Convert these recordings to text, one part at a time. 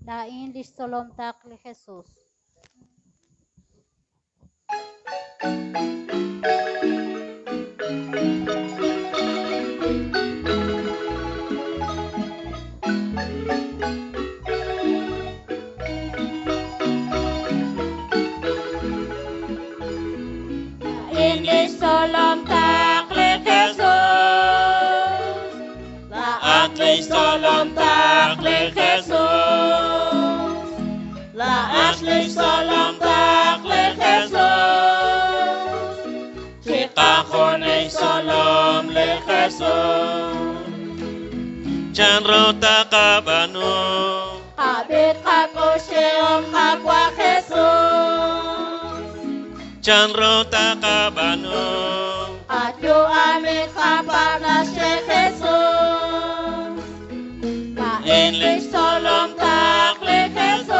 Dain listolom takli Jesús. Dain listolom takli Jesús. Laat listolom takli Jesús. Laat listolom takli Jesús. Chikahonei solom le Jesús. Chanrota kabano Habit hakosheom hakwa Jesús. Chanrota kabano At yu amit kapanas she Jesús. Lain listolom takli Jesús.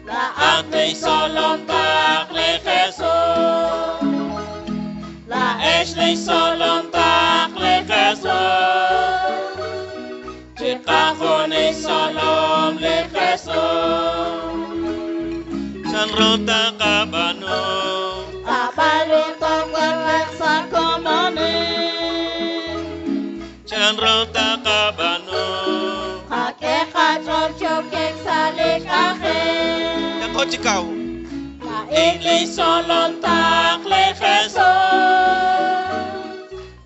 Laat listolom takli Jesús. Laesh listolom takli Jesús. Chikahonei solom le Jesús. Chanrota kabano Kabalutong gawag sa kumonin. Chanrota kabano Hakekadrog chokek salik akin. Yakochikaw Lain solom takli Jesús.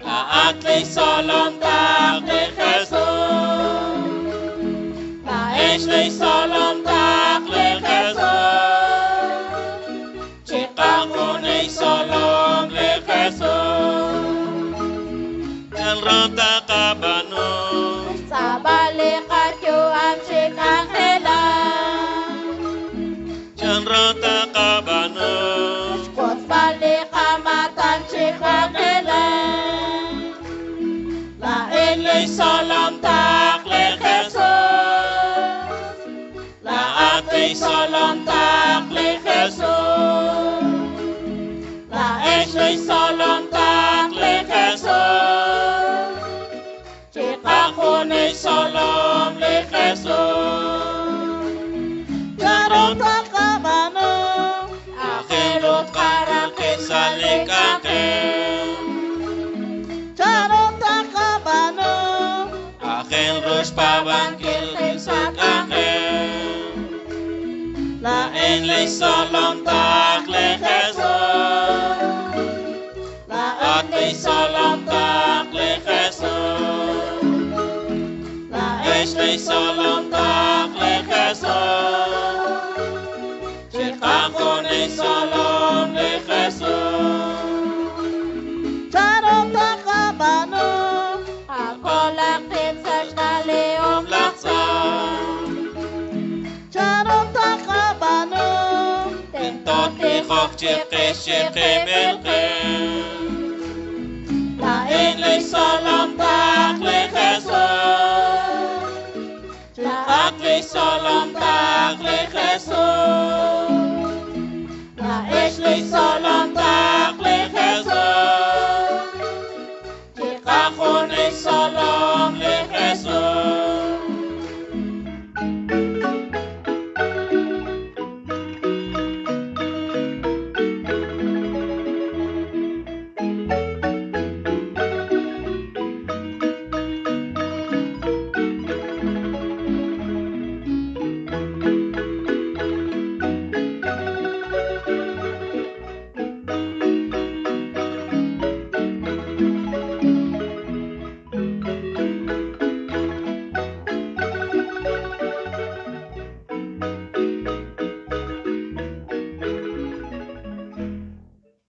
Laat solom takli Jesús. Laesh solom takli Jesús. Chikahonei solom le Jesús. Chanrota kabano Sa balikat yu ang chikahela. Chanrota kabano Kut balikamatan chikahela. Lain solom takli Jesús. Laat solom takli Jesús. Laesh solom takli Jesús. Chikahonei solom le Jesús. Charota kabano Akelot karakit salik akin. Charota kabano Akel ros pabangkil Kiltisak akin. Lain lay solom takli Jesús. Laat solom takli Jesús. Laesh solom takli Jesús. Chikahonei solom le Jesús. Charota kabano Akolaktit sa taliom laksan. Charota kabano Toti khok chike chike melke Lain solom takli Jesús. Laat solom takli Jesús. Laesh solom takli Jesús. Chikahonei solom le Jesús.